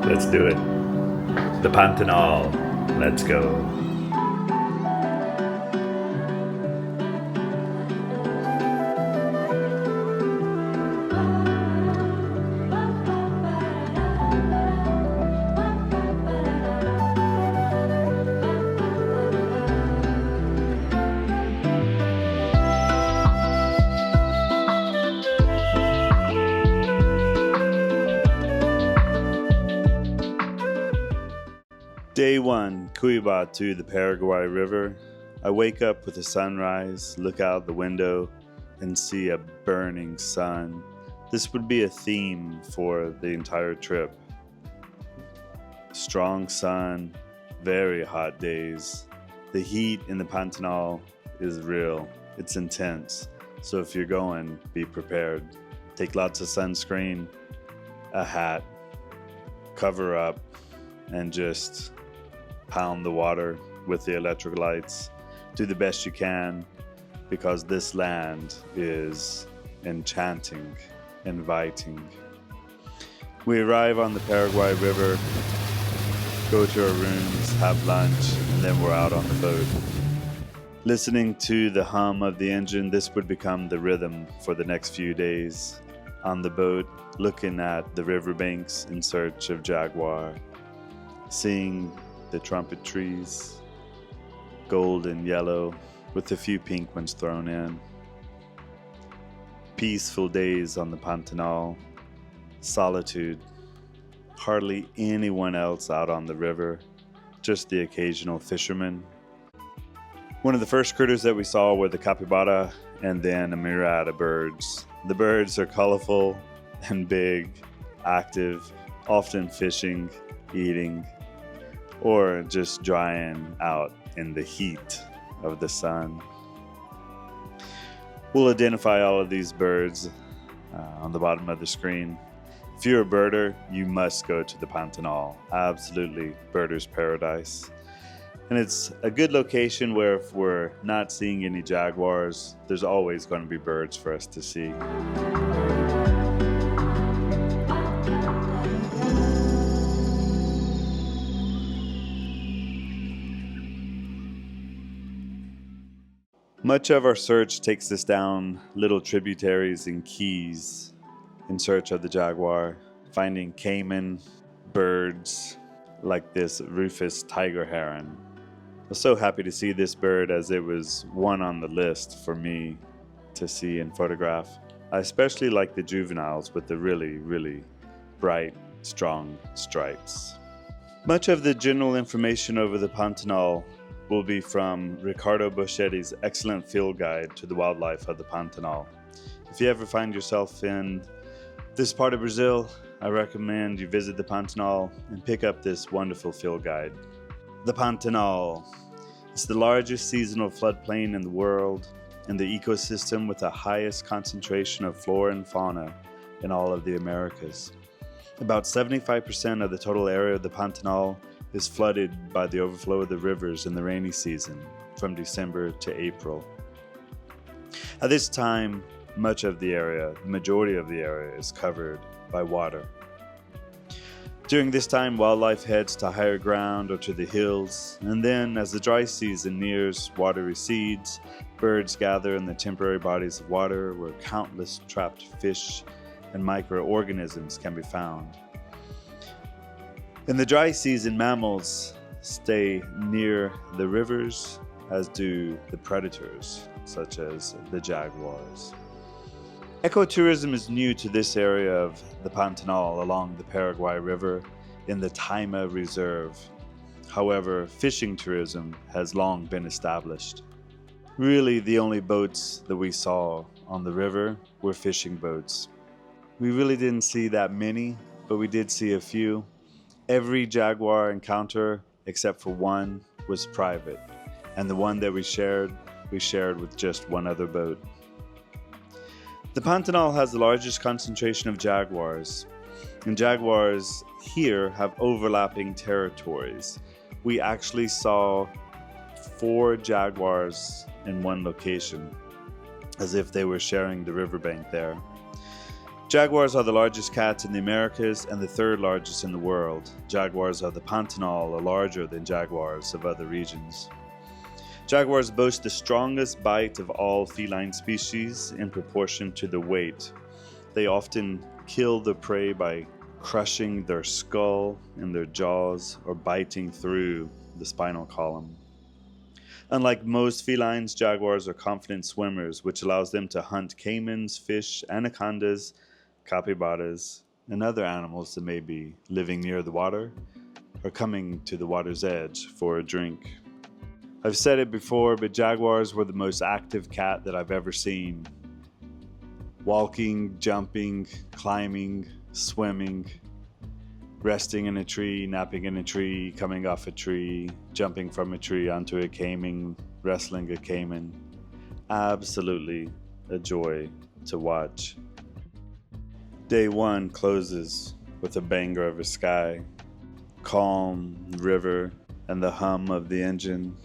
Let's do it. The Pantanal. Let's go. Day 1, Cuiabá to the Paraguay River. I wake up with the sunrise, look out the window, and see a burning sun. This would be a theme for the entire trip. Strong sun, very hot days. The heat in the Pantanal is real. It's intense. So if you're going, be prepared. Take lots of sunscreen, a hat, cover up, and just pound the water with the electric lights. Do the best you can, because this land is enchanting, inviting. We arrive on the Paraguay River, go to our rooms, have lunch, and then we're out on the boat. Listening to the hum of the engine, this would become the rhythm for the next few days. On the boat, looking at the riverbanks in search of jaguar, seeing the trumpet trees, gold and yellow, with a few pink ones thrown in. Peaceful days on the Pantanal, solitude, hardly anyone else out on the river, just the occasional fisherman. One of the first critters that we saw were the capybara, and then a myriad of birds. The birds are colorful and big, active, often fishing, eating, or just drying out in the heat of the sun. We'll identify all of these birds on the bottom of the screen. If you're a birder, you must go to the Pantanal. Absolutely, birder's paradise. And it's a good location where if we're not seeing any jaguars, there's always going to be birds for us to see. Much of our search takes us down little tributaries and keys in search of the jaguar, finding caiman, birds like this rufous tiger heron. I was so happy to see this bird, as it was one on the list for me to see and photograph. I especially like the juveniles with the really, really bright, strong stripes. Much of the general information over the Pantanal will be from Ricardo Boschetti's excellent field guide to the wildlife of the Pantanal. If you ever find yourself in this part of Brazil, I recommend you visit the Pantanal and pick up this wonderful field guide. The Pantanal is the largest seasonal floodplain in the world and the ecosystem with the highest concentration of flora and fauna in all of the Americas. About 75% of the total area of the Pantanal is flooded by the overflow of the rivers in the rainy season from December to April. At this time, much of the area, the majority of the area, is covered by water. During this time, wildlife heads to higher ground or to the hills, and then as the dry season nears, water recedes, birds gather in the temporary bodies of water where countless trapped fish and microorganisms can be found. In the dry season, mammals stay near the rivers, as do the predators, such as the jaguars. Ecotourism is new to this area of the Pantanal along the Paraguay River in the Taima Reserve. However, fishing tourism has long been established. Really, the only boats that we saw on the river were fishing boats. We really didn't see that many, but we did see a few. Every jaguar encounter, except for one, was private, and the one that we shared with just one other boat. The Pantanal has the largest concentration of jaguars, and jaguars here have overlapping territories. We actually saw 4 jaguars in one location, as if they were sharing the riverbank there. Jaguars are the largest cats in the Americas and the third largest in the world. Jaguars of the Pantanal are larger than jaguars of other regions. Jaguars boast the strongest bite of all feline species in proportion to the weight. They often kill the prey by crushing their skull in their jaws or biting through the spinal column. Unlike most felines, jaguars are confident swimmers, which allows them to hunt caimans, fish, anacondas, capybaras, and other animals that may be living near the water or coming to the water's edge for a drink. I've said it before, but jaguars were the most active cat that I've ever seen. Walking, jumping, climbing, swimming, resting in a tree, napping in a tree, coming off a tree, jumping from a tree onto a caiman, wrestling a caiman. Absolutely a joy to watch. Day one closes with a banger of a sky, calm river, and the hum of the engine.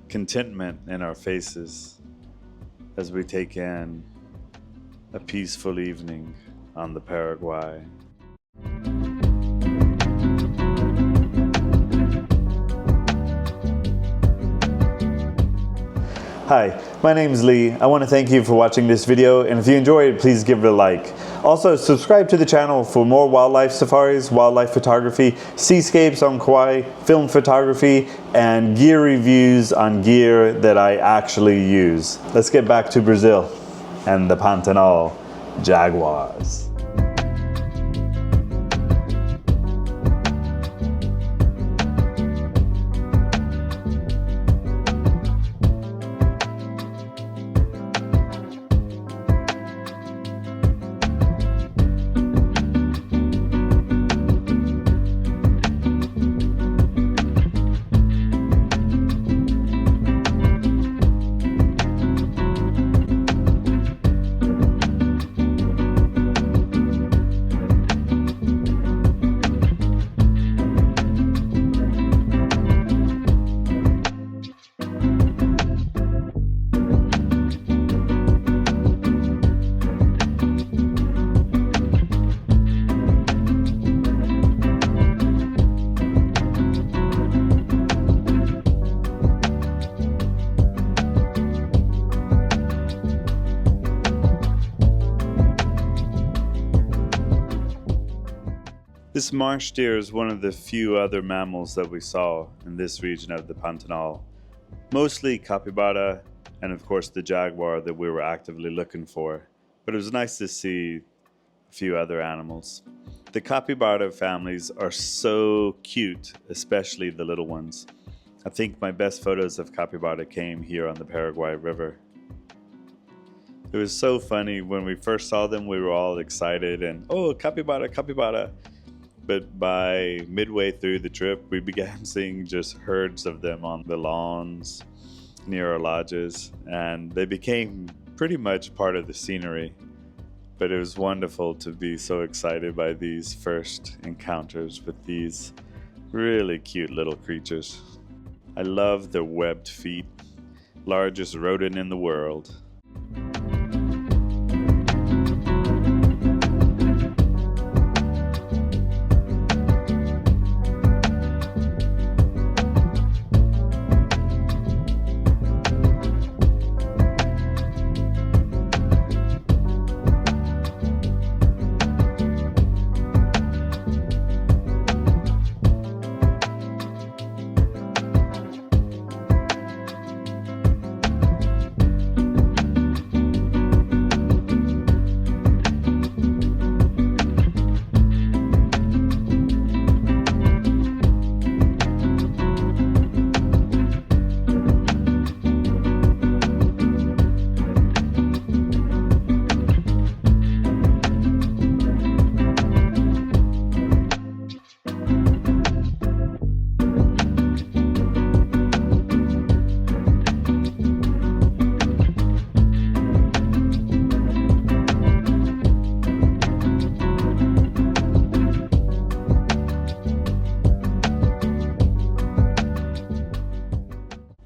Contentment in our faces as we take in a peaceful evening on the Paraguay. Hi, my name is Lee. I want to thank you for watching this video, and if you enjoyed it, please give it a like. Also, subscribe to the channel for more wildlife safaris, wildlife photography, seascapes on Kauai, film photography, and gear reviews on gear that I actually use. Let's get back to Brazil and the Pantanal Jaguars. This marsh deer is one of the few other mammals that we saw in this region of the Pantanal. Mostly capybara and of course the jaguar that we were actively looking for. But it was nice to see a few other animals. The capybara families are so cute, especially the little ones. I think my best photos of capybara came here on the Paraguay River. It was so funny when we first saw them, we were all excited and, oh, capybara, capybara. But by midway through the trip, we began seeing just herds of them on the lawns near our lodges, and they became pretty much part of the scenery. But it was wonderful to be so excited by these first encounters with these really cute little creatures. I love their webbed feet, largest rodent in the world.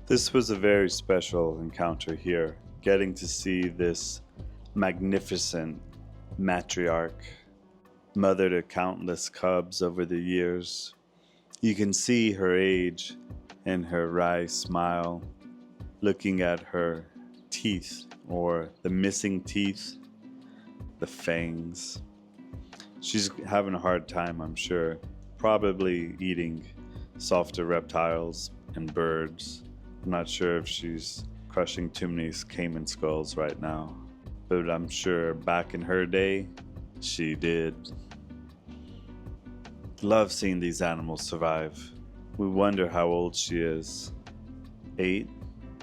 This was a very special encounter here, getting to see this magnificent matriarch, mother to countless cubs over the years. You can see her age in her wry smile, looking at her teeth, or the missing teeth, the fangs. She's having a hard time, I'm sure, probably eating softer reptiles and birds. I'm not sure if she's crushing too many caiman skulls right now, but I'm sure back in her day, she did. Love seeing these animals survive. We wonder how old she is. 8,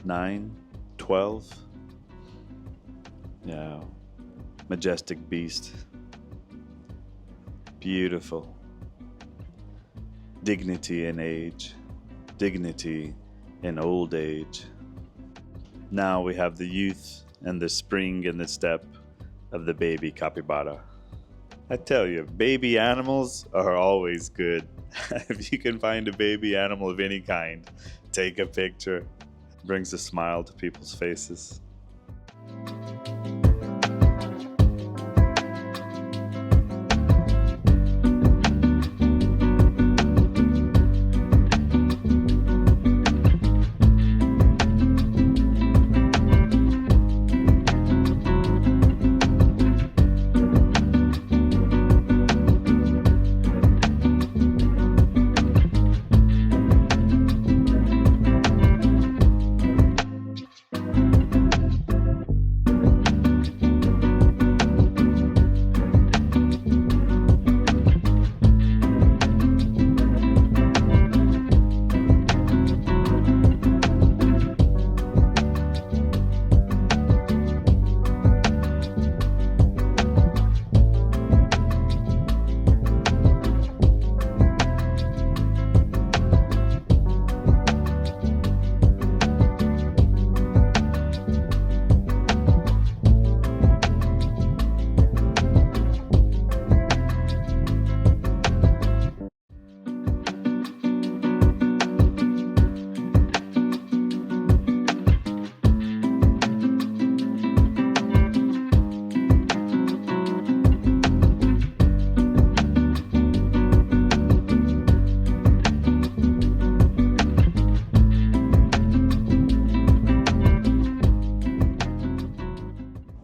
9, 12? Yeah, majestic beast. Beautiful. Dignity in age. Dignity in old age. Now we have the youth and the spring in the step of the baby capybara. I tell you, baby animals are always good. If you can find a baby animal of any kind, take a picture. Brings a smile to people's faces.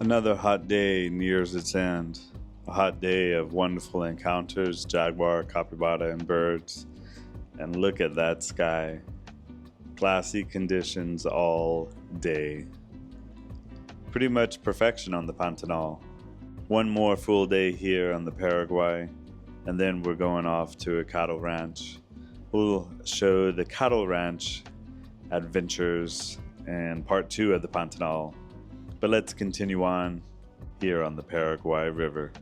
Another hot day nears its end. A hot day of wonderful encounters, jaguar, capybara, and birds. And look at that sky. Classy conditions all day. Pretty much perfection on the Pantanal. One more full day here on the Paraguay, and then we're going off to a cattle ranch. We'll show the cattle ranch adventures in part 2 of the Pantanal. But let's continue on here on the Paraguay River.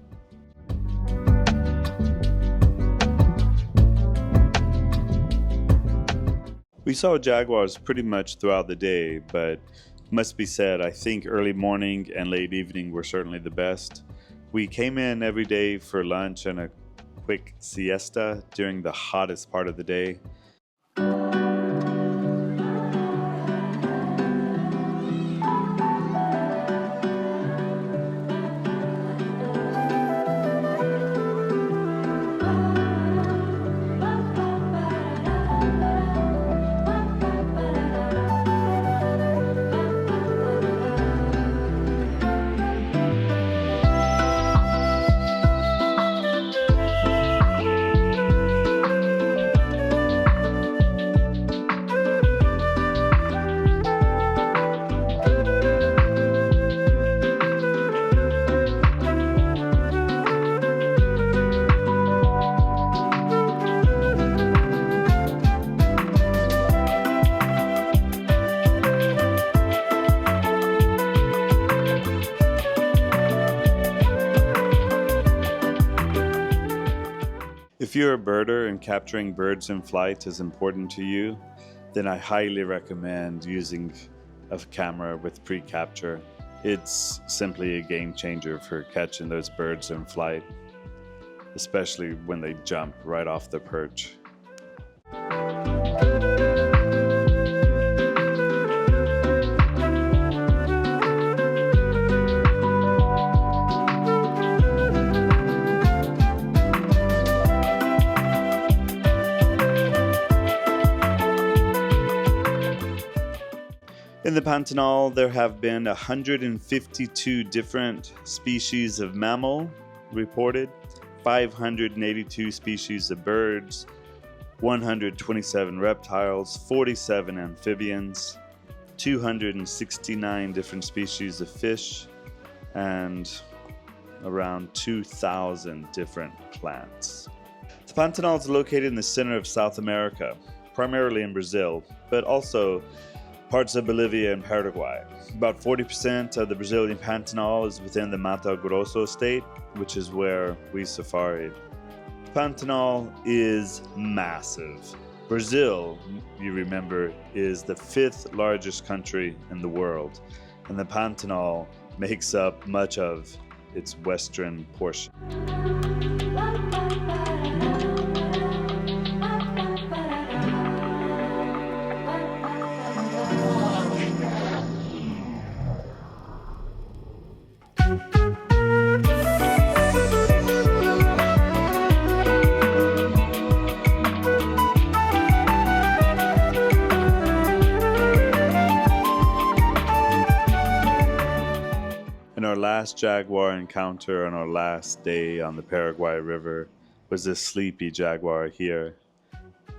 We saw jaguars pretty much throughout the day, but must be said, I think early morning and late evening were certainly the best. We came in every day for lunch and a quick siesta during the hottest part of the day. If you're a birder and capturing birds in flight is important to you, then I highly recommend using a camera with pre-capture. It's simply a game changer for catching those birds in flight, especially when they jump right off the perch. In the Pantanal, there have been 152 different species of mammal reported, 582 species of birds, 127 reptiles, 47 amphibians, 269 different species of fish, and around 2,000 different plants. The Pantanal is located in the center of South America, primarily in Brazil, but also parts of Bolivia and Paraguay. About 40% of the Brazilian Pantanal is within the Mato Grosso state, which is where we safari. Pantanal is massive. Brazil, you remember, is the 5th largest country in the world, and the Pantanal makes up much of its western portion. And our last jaguar encounter on our last day on the Paraguay River was this sleepy jaguar here.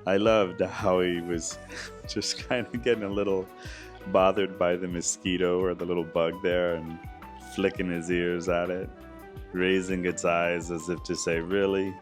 I loved how he was just kind of getting a little bothered by the mosquito or the little bug there and flicking his ears at it, raising its eyes as if to say, really?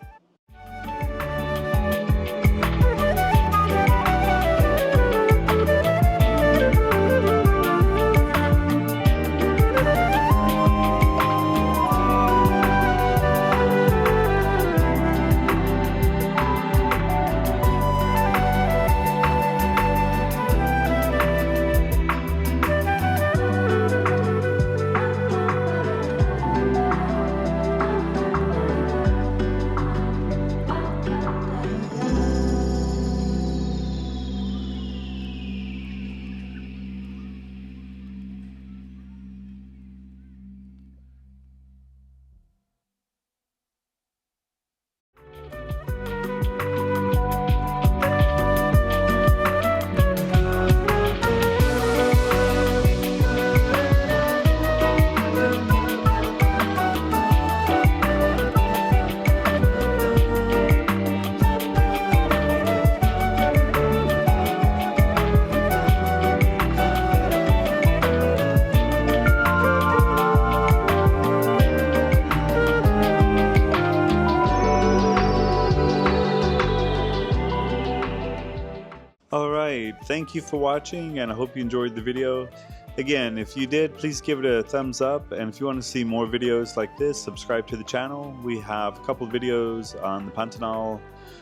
Alright, thank you for watching, and I hope you enjoyed the video. Again, if you did, please give it a thumbs up, and if you want to see more videos like this, subscribe to the channel. We have a couple videos on the Pantanal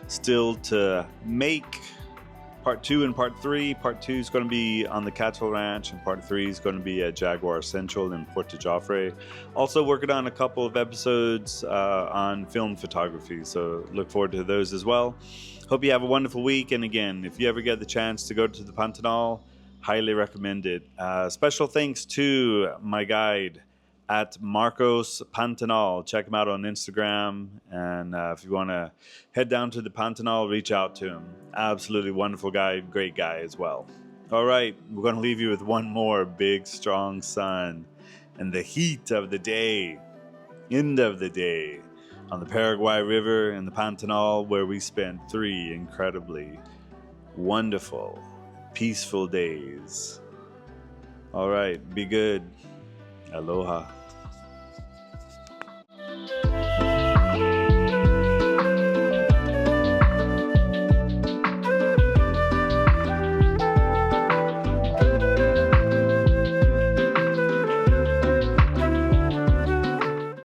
still to make. Part 2 and Part 3. Part 2 is going to be on the Cattle Ranch, and Part 3 is going to be at Jaguar Central in Porto Jofre. Also working on a couple of episodes on film photography, so look forward to those as well. Hope you have a wonderful week, and again, if you ever get the chance to go to the Pantanal, highly recommend it. Special thanks to my guide at Marcos Pantanal. Check him out on Instagram, and if you want to head down to the Pantanal, reach out to him. Absolutely wonderful guy, great guy as well. All right, we're going to leave you with one more big, strong sun and the heat of the day, end of the day, on the Paraguay River in the Pantanal, where we spent 3 incredibly wonderful, peaceful days. All right, be good. Aloha.